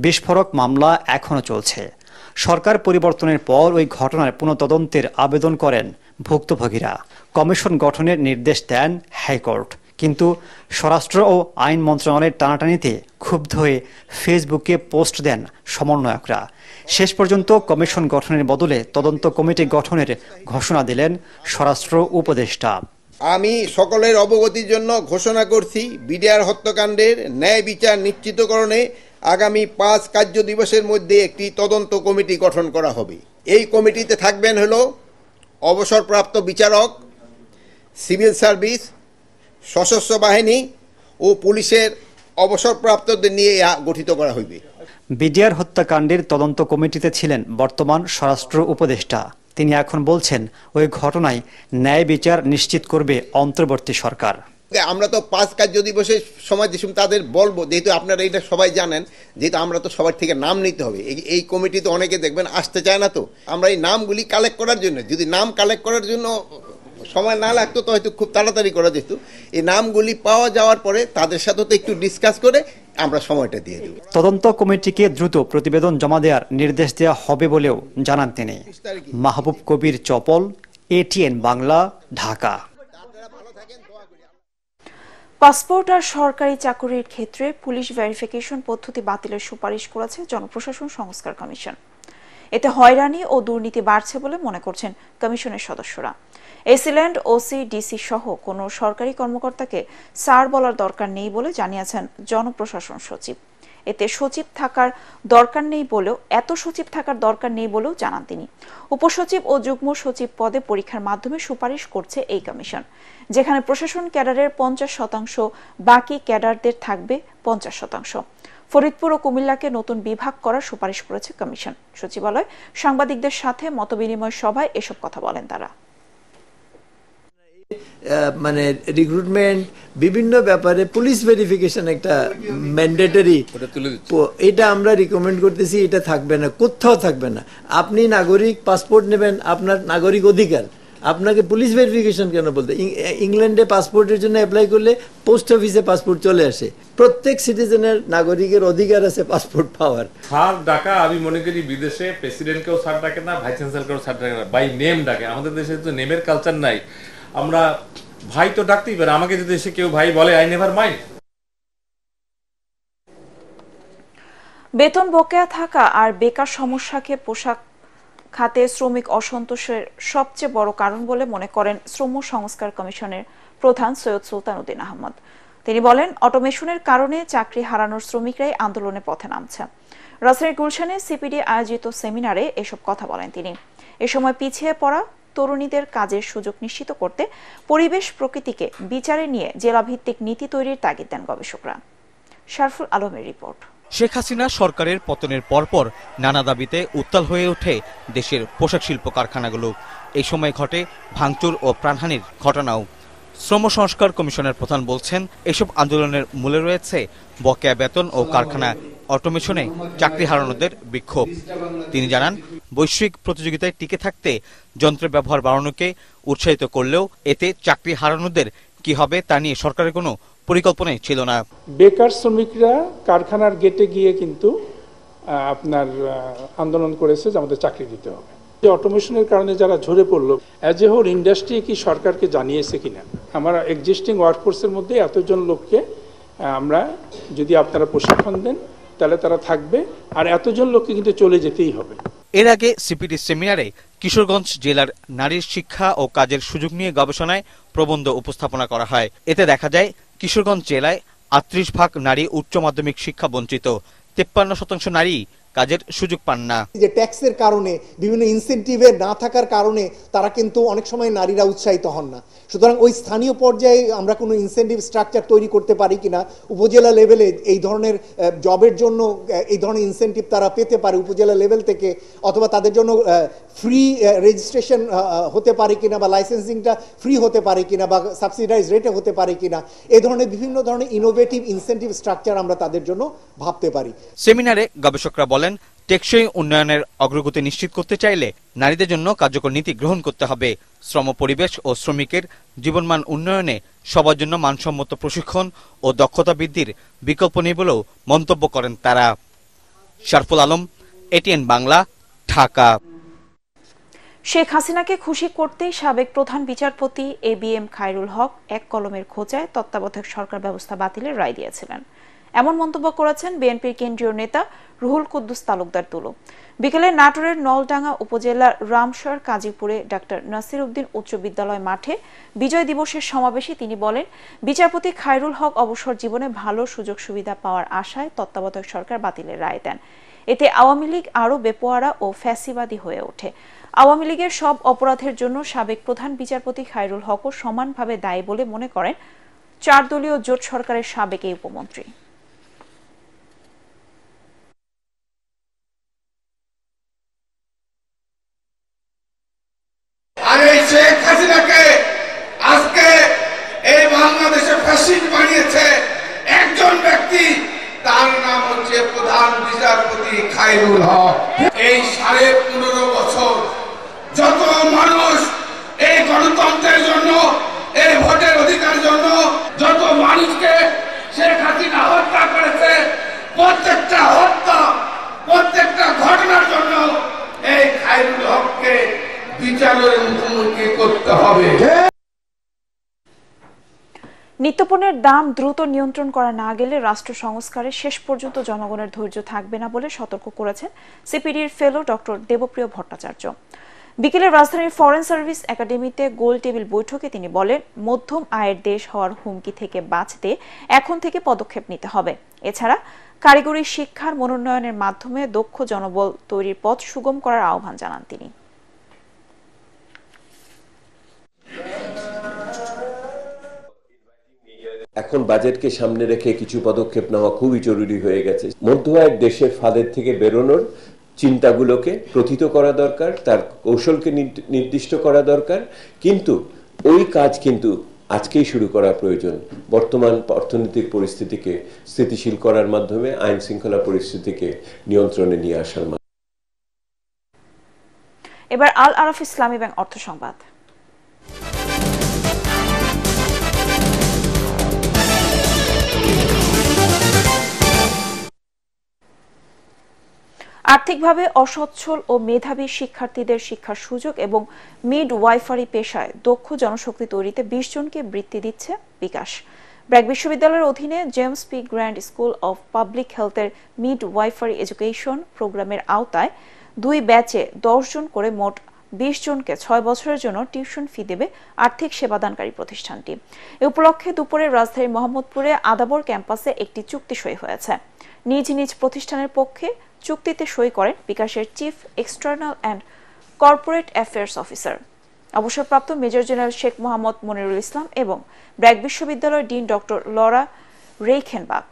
বিস্ফোরক মামলা এখনও চলছে। সরকার পরিবর্তনের পর ওই ঘটনার পুনঃতদন্তের আবেদন করেন ভুক্তভোগীরা। কমিশন গঠনের নির্দেশ দেন হাইকোর্ট। কিন্তু স্বরাষ্ট্র ও আইন মন্ত্রণালয়ের টানাটানিতে ক্ষুব্ধ হয়ে ফেসবুকে পোস্ট দেন সমন্বয়করা। শেষ পর্যন্ত কমিশন গঠনের বদলে তদন্ত কমিটি গঠনের ঘোষণা দিলেন স্বরাষ্ট্র উপদেষ্টা। আমি সকলের অবগতির জন্য ঘোষণা করছি, বিডিআর হত্যাকাণ্ডের ন্যায় বিচার নিশ্চিতকরণে আগামী 5 কার্য দিবসের মধ্যে একটি তদন্ত কমিটি গঠন করা হবে। এই কমিটিতে থাকবেন হলো অবসরপ্রাপ্ত বিচারক, সিভিল সার্ভিস, সশস্ত্র বাহিনী ও পুলিশের অবসরপ্রাপ্তদের নিয়ে গঠিত করা হইবে। বিডিআর হত্যাকাণ্ডের তদন্ত কমিটিতে ছিলেন বর্তমান স্বরাষ্ট্র উপদেষ্টা। তিনি এখন বলছেন, ওই ঘটনায় ন্যায় বিচার নিশ্চিত করবে অন্তর্বর্তী সরকার। আমরা তো 5 কার্য দিবসের সময় যে তাদের বলবো, যেহেতু আপনারা এটা সবাই জানেন, যেহেতু আমরা তো সবার থেকে নাম নিতে হবে। এই কমিটিতে অনেকে দেখবেন আসতে চায় না, তো আমরা এই নামগুলি কালেক্ট করার জন্য, যদি নাম কালেক্ট করার জন্য সময় না লাগতো তো হয়তো খুব তাড়াতাড়ি করা যেত। এই নামগুলি পাওয়া যাওয়ার পরে তাদের সাথে তো একটু ডিসকাস করে আমরা সময়টা দিয়ে দেব। তদন্ত কমিটিকে দ্রুত প্রতিবেদন জমা দেওয়ার নির্দেশ দেওয়া হবে বলেও জানান তিনি। মাহবুব কবির চপল, এটিএন বাংলা, ঢাকা। পাসপোর্ট আর সরকারি চাকরির ক্ষেত্রে পুলিশ ভেরিফিকেশন পদ্ধতি বাতিলের সুপারিশ করেছে জনপ্রশাসন সংস্কার কমিশন। এতে হয়রানি ও দুর্নীতি বাড়ছে বলে মনে করছেন কমিশনের সদস্যরা। এসিল্যান্ড, ওসি, ডিসি সহ কোনো সরকারি কর্মকর্তাকে স্যার বলার দরকার নেই বলে জানিয়েছেন জনপ্রশাসন সচিব। এত সচিব থাকার দরকার নেই বলেও জানান তিনি। উপসচিব ও যুগ্ম সচিব পদে পরীক্ষার মাধ্যমে সুপারিশ করছে এই কমিশন, যেখানে প্রশাসন ক্যাডারের 50%, বাকি ক্যাডারদের থাকবে 50%। ফরিদপুর ও কুমিল্লাকে নতুন বিভাগ করার সুপারিশ করেছে কমিশন। সচিবালয় সাংবাদিকদের সাথে মতবিনিময় সভায় এসব কথা বলেন তারা। মানে রিক্রুটমেন্ট বিভিন্ন ব্যাপারে পুলিশ ভেরিফিকেশন একটা ম্যান্ডেটরি, এটা আমরা রিকমেন্ড করতেছি। এটা থাকবে না, কোথাও থাকবে না। আপনি নাগরিক পাসপোর্ট নেবেন, আপনার নাগরিক অধিকার, আপনাকে পুলিশ ভেরিফিকেশন কেন বলতে? ইংল্যান্ডে পাসপোর্টের জন্য অ্যাপ্লাই করলে পোস্ট অফিসে পাসপোর্ট চলে আসে। প্রত্যেক সিটিজেনের নাগরিকের অধিকার আছে পাসপোর্ট পাওয়ার। স্যার ডাকা আমি মনে করি বিদেশে প্রেসিডেন্টকেও স্যার ডাকে না, ভাইস চ্যান্সেলরকেও স্যার ডাকে না, বাই নেম ডাকে। আমাদের দেশে তো নেমের কালচার নাই। আমরা ভাই তো ডাকতেই পারে, আমাকে যদি এসে কেউ ভাই বলে আই নেভার মাইন্ড। বেতন বকেয়া থাকা আর বেকার সমস্যাকে পোশাক খাতে শ্রমিক অসন্তোষের সবচেয়ে বড় কারণ বলে মনে করেন শ্রম সংস্কার কমিশনের প্রধান সৈয়দ সুলতান উদ্দিন আহমদ। তিনি বলেন, অটোমেশনের কারণে চাকরি হারানোর শ্রমিকরাই আন্দোলনে পথে নামছে। রাজশাহীর গুলশানে সিপিডি আয়োজিত সেমিনারে এসব কথা বলেন তিনি। এ সময় পিছিয়ে পড়া তরুণীদের কাজের সুযোগ নিশ্চিত করতে পরিবেশ প্রকৃতিকে বিচারে নিয়ে জেলাভিত্তিক নীতি তৈরির তাগিদ দেন গবেষকরা। শারফুল আলমের রিপোর্ট। শেখ হাসিনা সরকারের পতনের পরপর নানা দাবিতে উত্তাল হয়ে ওঠে দেশের পোশাক শিল্প কারখানাগুলো। এই সময় ঘটে ভাঙচুর ও প্রাণহানির ঘটনাও। শ্রম সংস্কার কমিশনের প্রধান বলছেন, এসব আন্দোলনের মূলে রয়েছে বকেয়া বেতন ও কারখানা অটোমেশনে চাকরি হারানোদের বিক্ষোভ। তিনি জানান, বৈশ্বিক প্রতিযোগিতায় টিকে থাকতে যন্ত্রের ব্যবহার বাড়ানোকে উৎসাহিত করলেও এতে চাকরি হারানোদের কি হবে তা নিয়ে সরকারের কোনো পরিকল্পনাই ছিল না। বেকার শ্রমিকরা কারখানার গেটে গিয়ে কিন্তু আপনার আন্দোলন করেছে যে আমাদের চাকরি দিতে হবে। যে অটোমেশনের কারণে যারা ঝরে পড়লো, অ্যাজ এ হোল ইন্ডাস্ট্রি কি সরকারকে জানিয়েছে কিনা? আমার এক্সিস্টিং ওয়ার্কফোর্সের মধ্যে এতজন লোককে আমরা যদি আপনারা প্রশিক্ষণ দেন তাহলে তারা থাকবে, আর এতজন লোককে কিন্তু চলে যেতেই হবে। এর আগে সিপিডি সেমিনারে কিশোরগঞ্জ জেলার নারীর শিক্ষা ও কাজের সুযোগ নিয়ে গবেষণায় প্রবন্ধ উপস্থাপনা করা হয়। এতে দেখা যায় কিশোরগঞ্জ জেলায় 38% নারী উচ্চ মাধ্যমিক শিক্ষা বঞ্চিত, 53% নারী কাজের সুযোগ পান না। যে ট্যাক্সের কারণে, বিভিন্ন ইনসেন্টিভে না থাকার কারণে তারা কিন্তু অনেক সময় নারীরা উৎসাহিত হন না। সুতরাং ওই স্থানীয় পর্যায়ে আমরা কোনো ইনসেন্টিভ স্ট্রাকচার তৈরি করতে পারি কিনা, উপজেলা লেভেলে এই ধরনের জবের জন্য এই ধরনের ইনসেন্টিভ তারা পেতে পারে উপজেলা লেভেল থেকে, অথবা তাদের জন্য ফ্রি রেজিস্ট্রেশন হতে পারে কিনা, বা লাইসেন্সিংটা ফ্রি হতে পারে কিনা, বা সাবসিডাইজ রেটে হতে পারে কিনা। এই ধরনের বিভিন্ন ধরনের ইনোভেটিভ ইনসেন্টিভ স্ট্রাকচার আমরা তাদের জন্য ভাবতে পারি। সেমিনারে গবেষকরা বলেন, টেকসই উন্নয়নের অগ্রগতি নিশ্চিত করতে চাইলে নারীদের জন্য কার্যকর নীতি গ্রহণ করতে হবে। শ্রম পরিবেশ ও শ্রমিকের জীবনমান উন্নয়নে সবার জন্য মানসম্মত প্রশিক্ষণ ও দক্ষতা বৃদ্ধির বিকল্প নেই বলেও মন্তব্য করেন তারা। শারফুল আলম, এটিএন বাংলা, ঢাকা। শেখ হাসিনাকে খুশি করতেই সাবেক প্রধান বিচারপতি ABM খায়রুল হক এক কলমের খোঁচায় তত্ত্বাবধায়ক সরকার ব্যবস্থা বাতিলের রায় দিয়েছিলেন। এমন মন্তব্য করেছেন বিএনপির কেন্দ্রীয় নেতা রুহুল কুদ্দুস তালুকদার তুলো। বিকেলে নাটোরের নলডাঙ্গা উপজেলার রামশর কাজীপুরে ডাক্তার নাসির উদ্দিন উচ্চ বিদ্যালয় মাঠে বিজয় দিবসের সমাবেশে তিনি বলেন, বিচারপতি খায়রুল হক অবসর জীবনে ভালো সুযোগ সুবিধা পাওয়ার আশায় তত্ত্বাবধায়ক সরকার বাতিলের রায় দেন। এতে আওয়ামী লীগ আরও বেপোয়ারা ও ফ্যাসিবাদী হয়ে ওঠে। আওয়ামী লীগের সব অপরাধের জন্য সাবেক প্রধান বিচারপতি খায়রুল হকও সমানভাবে দায়ী বলে মনে করেন 4 দলীয় জোট সরকারের সাবেক এই উপমন্ত্রী। শেখ হাসিনাকে আজকে এই বাংলাদেশে ফ্যাসিস্ট বানিয়েছে একজন ব্যক্তি, তার নাম হচ্ছে প্রধান বিচারপতি খায়রুল হক। এই 15.5 বছর যত মানুষ এই গণতন্ত্রের জন্য, এই ভোটের অধিকার জন্য যত মানুষকে শেখ হাসিনা হত্যা করেছে, প্রত্যেকটা হত্যা, প্রত্যেকটা ঘটনার জন্য এই খায়রুল হককে বিচারের মুখোমুখি করতে হবে। নিত্যপণ্যের দাম দ্রুত নিয়ন্ত্রণ করা না গেলে রাষ্ট্র সংস্কারে শেষ পর্যন্ত জনগণের ধৈর্য থাকবে না বলে সতর্ক করেছেন সিপিডির ফেলো ডক্টর দেবপ্রিয় ভট্টাচার্য। বিকেলে রাজধানীর ফরেন সার্ভিস একাডেমিতে গোল টেবিল বৈঠকে তিনি বলেন, মধ্যম আয়ের দেশ হওয়ার হুমকি থেকে বাঁচতে এখন থেকে পদক্ষেপ নিতে হবে। এছাড়া কারিগরি শিক্ষার মনোন্নয়নের মাধ্যমে দক্ষ জনবল তৈরির পথ সুগম করার আহ্বান জানান তিনি। এখন বাজেটকে সামনে রেখে কিছু পদক্ষেপ নেওয়া খুবই জরুরি হয়ে গেছে। মধ্য আয়ের দেশের ফাঁদের থেকে বেরোনোর চিন্তাগুলোকে প্রথিত করা দরকার, তার কৌশলকে নির্দিষ্ট করা দরকার, কিন্তু ওই কাজ কিন্তু আজকেই শুরু করা প্রয়োজন। বর্তমান অর্থনৈতিক পরিস্থিতিকে স্থিতিশীল করার মাধ্যমে আইন শৃঙ্খলা পরিস্থিতিকে নিয়ন্ত্রণে নিয়ে আসার মাধ্যমে। এবার আল আরাফ ইসলামী ব্যাংক অর্থ সংবাদ। আর্থিকভাবে অসচ্ছল ও মেধাবী শিক্ষার্থীদের শিক্ষার সুযোগ এবং মিড ওয়াইফারি পেশায় দক্ষ জনশক্তি তৈরিতে 20 জনকে বৃত্তি দিচ্ছে বিকাশ। ব্র্যাক বিশ্ববিদ্যালয়ের অধীনে James P Grant school of public হেলথের মিড ওয়াইফারি এডুকেশন প্রোগ্রামের আওতায় 2 ব্যাচে 10 জন করে মোট 20 জনকে 6 বছরের জন্য টিউশন ফি দেবে আর্থিক সেবাদানকারী প্রতিষ্ঠানটি। এ উপলক্ষে দুপুরে রাজধানীর মোহাম্মদপুরে আদাবর ক্যাম্পাসে একটি চুক্তি সই হয়েছে। নিজ নিজ প্রতিষ্ঠানের পক্ষে চুক্তিতে সই করেন বিকাশের chief external and corporate affairs officer অবসরপ্রাপ্ত মেজর জেনারেল শেখ মোহাম্মদ মনিরুল ইসলাম এবং ব্র্যাক বিশ্ববিদ্যালয়ের ডিন ডক্টর লরা রেইখেনবাগ।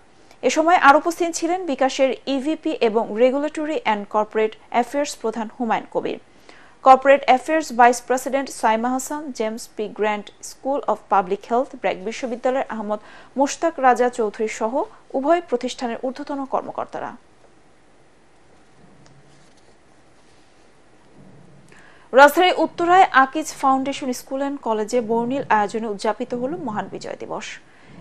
এ সময় আরও উপস্থিত ছিলেন বিকাশের ইভিপি এবং রেগুলেটরি অ্যান্ড কর্পোরেট অ্যাফেয়ার্স প্রধান Humayun Kabir, corporate affairs vice president Saima Hasan, James P Grant school of public health BRAC বিশ্ববিদ্যালয়ের আহমদ মোশতাক রাজা চৌধুরী সহ উভয় প্রতিষ্ঠানের ঊর্ধ্বতন কর্মকর্তারা। রাজধানীর উত্তরায় আকিজ ফাউন্ডেশন স্কুল অ্যান্ড কলেজে বর্ণিল আয়োজনে উদযাপিত হল মহান বিজয় দিবস।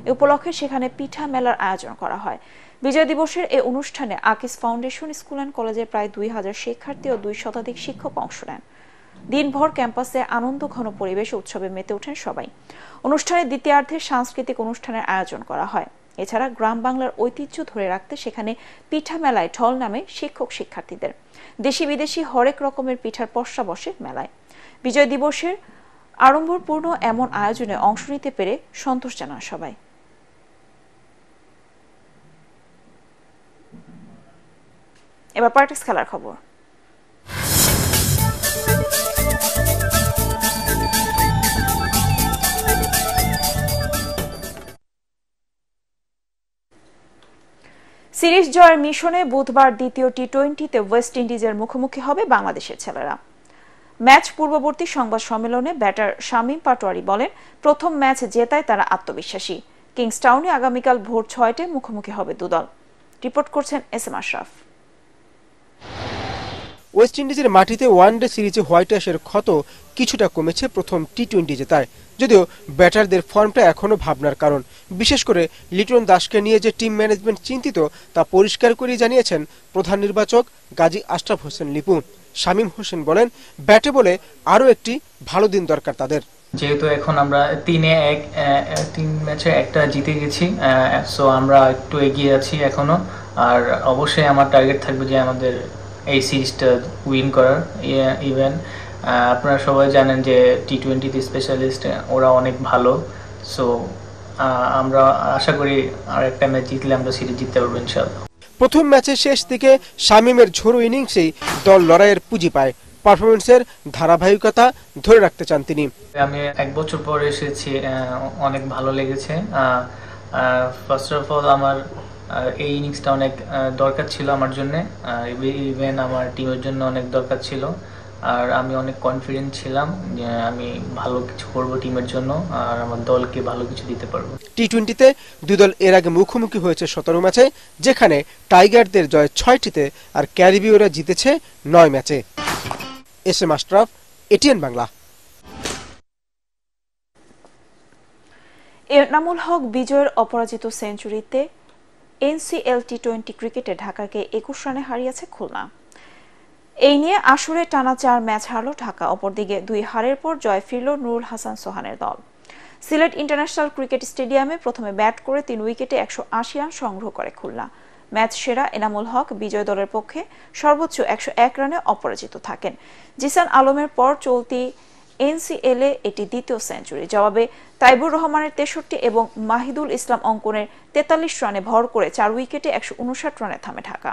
এ উপলক্ষে সেখানে পিঠা মেলার আয়োজন করা হয়। বিজয় দিবসের এই অনুষ্ঠানে আকিজ ফাউন্ডেশন স্কুল অ্যান্ড কলেজের প্রায় 2000 শিক্ষার্থী ও 2 শতাধিক শিক্ষক অংশ নেন। দিনভর ক্যাম্পাসে আনন্দ ঘন পরিবেশ উৎসবে মেতে ওঠেন সবাই। অনুষ্ঠানের দ্বিতীয়ার্ধে সাংস্কৃতিক অনুষ্ঠানের আয়োজন করা হয়। এছাড়া গ্রাম বাংলার ঐতিহ্য ধরে রাখতে সেখানে পিঠা মেলায় ঢল নামে শিক্ষক শিক্ষার্থীদের। দেশি বিদেশি হরেক রকমের পিঠার পসরা বসে মেলায়। বিজয় দিবসের আড়ম্বরপূর্ণ এমন আয়োজনে অংশ নিতে পেরে সন্তোষ জানান সবাই। এবার পার্টিক্স খেলার খবর। সিরিজ জয়ের মিশনে বুধবার দ্বিতীয় টি-20তে ওয়েস্ট ইন্ডিজের মুখোমুখি হবে বাংলাদেশের ছেলেরা। ম্যাচ পূর্ববর্তী সংবাদ সম্মেলনে ব্যাটার শামীম পাটোয়ারি বলেন, প্রথম ম্যাচ জেতায় তারা আত্মবিশ্বাসী। কিংসটাউনে আগামীকাল ভোর 6টায় মুখোমুখি হবে দুদল। রিপোর্ট করছেন এস এম আশরাফ। ওয়েস্ট ইন্ডিজের মাটিতে ওয়ানডে সিরিজে হোয়াইট অ্যাশের ক্ষত কিছুটা কমেছে প্রথম টি-20 জেতায়, যদিও ব্যাটারদের ফর্মটা এখনো ভাবনার কারণ। বিশেষ করে লিটন দাসকে নিয়ে যে টিম ম্যানেজমেন্ট চিন্তিত তা পরিষ্কার করে জানিয়েছেন প্রধান নির্বাচক গাজী আশরাফ হোসেন লিপু। শামীম হোসেন বলেন, ব্যাটে বলে আরও একটি ভালো দিন দরকার তাদের। যেহেতু এখন আমরা 3-1 তিন ম্যাচে একটা জিতে গেছি, সো আমরা একটু এগিয়ে আছি এখনো। আর অবশ্যই আমার টার্গেট থাকবে যে আমাদের এই সিরিজটা উইন করার। ইভেন আপনারা সবাই জানেন যে টি-20 স্পেশালিস্ট ওরা অনেক ভালো, সো আমরা আশা করি আর একটা ম্যাচ জিতলে আমরা সিরিজ জিততে পারবো ইনশাআল্লাহ। প্রথম ম্যাচের শেষ দিকে শামীমের ঝোড়ো ইনিংসেই দল লড়াইয়ের পুঁজি পায়। পারফরমেন্সের ধারাবাহিকতা ধরে রাখতে চান তিনি। আমি 1 বছর পরে এসেছি, অনেক ভালো লেগেছে। ফার্স্ট অফ অল আমার এই ইনিংসটা অনেক দরকার ছিল আমার জন্য, ইভেন আমার টিমের জন্য অনেক দরকার ছিল। আর আমি অনেক কনফিডেন্ট ছিলাম যে আমি ভালো কিছু করবো টিমের জন্য আর আমার দলকে ভালো কিছু দিতে পারবো। টি-20তে দুই দল এর আগে মুখোমুখি হয়েছে 17 ম্যাচে, যেখানে টাইগারদের জয় 6টিতে আর ক্যারিবীয়রা জিতেছে 9 ম্যাচে। S M Ashraf, ATN Bangla. Enamul Haque বিজয়ের অপরাজিত সেঞ্চুরিতে এনসিএল টি-20 ক্রিকেটে ঢাকাকে 21 রানে হারিয়েছে খুলনা। এই নিয়ে আসরে টানা 4 ম্যাচ হারল ঢাকা। অপরদিকে 2 হারের পর জয় ফিরল নুরুল হাসান সোহানের দল। সিলেট ইন্টারন্যাশনাল ক্রিকেট স্টেডিয়ামে প্রথমে ব্যাট করে 3 উইকেটে 180 রান সংগ্রহ করে খুলনা। ম্যাচ সেরা এনামুল হক বিজয় দলের পক্ষে সর্বোচ্চ 101 রানে অপরাজিত থাকেন। জিসান আলমের পর চলতি এনসিএল-এ এটি দ্বিতীয় সেঞ্চুরি। জবাবে তাইবুর রহমানের 63 এবং মাহিদুল ইসলাম অঙ্কনের 43 রানে ভর করে 4 উইকেটে 159 রানে থামে ঢাকা।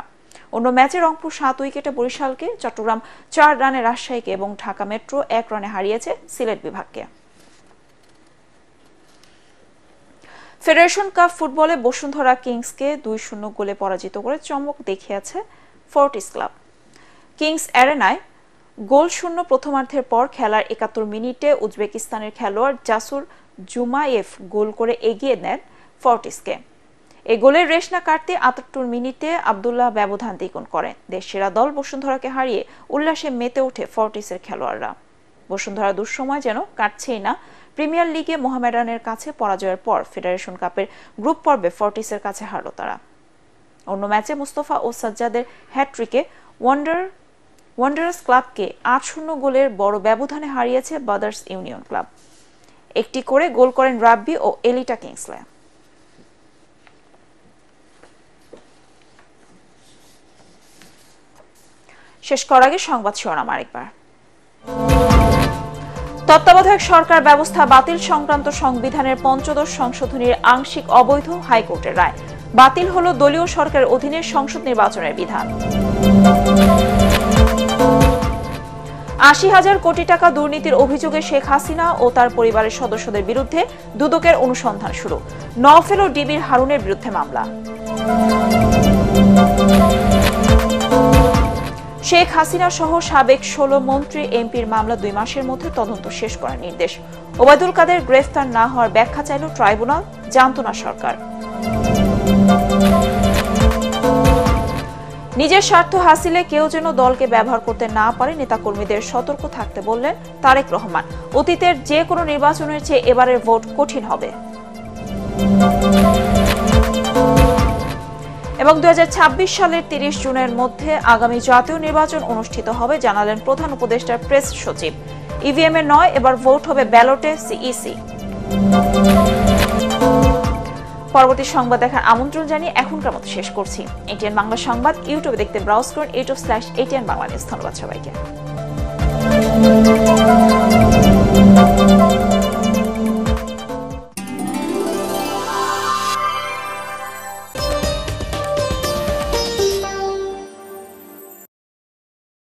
অন্য ম্যাচে রংপুর 7 উইকেটে বরিশালকে, চট্টগ্রাম 4 রানে রাজশাহীকে এবং ঢাকা মেট্রো 1 রানে হারিয়েছে সিলেট বিভাগকে। ফেডারেশন কাপ ফুটবলে বসুন্ধরা কিংসকে 2-0 গোলে পরাজিত করে চমক দেখিয়েছে ফোর্টিস ক্লাব। কিংস অ্যারেনায় গোলশূন্য প্রথমার্ধের পর খেলার 71 মিনিটে উজবেকিস্তানের খেলোয়াড় জাসুর জুমায়েভ গোল করে এগিয়ে নেন ফোর্টিসকে। এই গোলের রেশ না কাটতে 78 মিনিটে আব্দুল্লাহ ব্যবধান দ্বিগুণ করেন। দেশসেরা দল বসুন্ধরাকে হারিয়ে উল্লাসে মেতে ওঠে ফোর্টিসের খেলোয়াড়রা। বসুন্ধরা দুঃসময় যেন কাটছেই না। প্রিমিয়ার লিগে মোহামেডানের কাছে পরাজয়ের পর ফেডারেশন কাপের গ্রুপ পর্বে ফোর্টিসের কাছে হারল তারা। অন্য ম্যাচে মুস্তফা ও সাজ্জাদের হ্যাট্রিকে ওয়ান্ডারার্স ক্লাবকে 8-0 গোলের বড় ব্যবধানে হারিয়েছে ব্রাদার্স ইউনিয়ন ক্লাব। একটি করে গোল করেন রাব্বি ও এলিটা কিংসলে। শেষ করার আগে সংবাদ শিরোনাম আরেকবার। তত্ত্বাবধায়ক সরকার ব্যবস্থা বাতিল সংক্রান্ত সংবিধানের ৫ম সংশোধনীর আংশিক অবৈধ, হাইকোর্টের রায়। বাতিল হলো দলীয় সরকারের অধীনে সংসদ নির্বাচনের বিধান। ৮০,০০০ কোটি টাকা দুর্নীতির অভিযোগে শেখ হাসিনা ও তার পরিবারের সদস্যদের বিরুদ্ধে দুদকের অনুসন্ধান শুরু। নওফেল ও ডিবির হারুনের বিরুদ্ধে মামলা। শেখ হাসিনা সহ সাবেক 16 মন্ত্রী এমপির মামলা 2 মাসের মধ্যে তদন্ত শেষ করার নির্দেশ। ওবায়দুল কাদের গ্রেফতার না হওয়ার ব্যাখ্যা চাইল ট্রাইব্যুনাল, জানত না সরকার। নিজের স্বার্থ হাসিলে কেউ যেন দলকে ব্যবহার করতে না পারে, নেতাকর্মীদের সতর্ক থাকতে বললেন তারেক রহমান। অতীতের যে কোনো নির্বাচনের চেয়ে এবারের ভোট কঠিন হবে। এবং 2026 সালের 30 জুনের মধ্যে আগামী জাতীয় নির্বাচন অনুষ্ঠিত হবে, জানালেন প্রধান উপদেষ্টার প্রেস সচিব। ইভিএম এ নয়, এবার ভোট হবে ব্যালটে, সিইসি। পরবর্তী সংবাদ দেখার আমন্ত্রণ জানিয়ে এখনকার মতো শেষ করছি। এটিএন বাংলা সংবাদ ইউটিউবে দেখতে ব্রাউজ করুন youtube/ATN বাংলা নিউজ। ধন্যবাদ সবাইকে।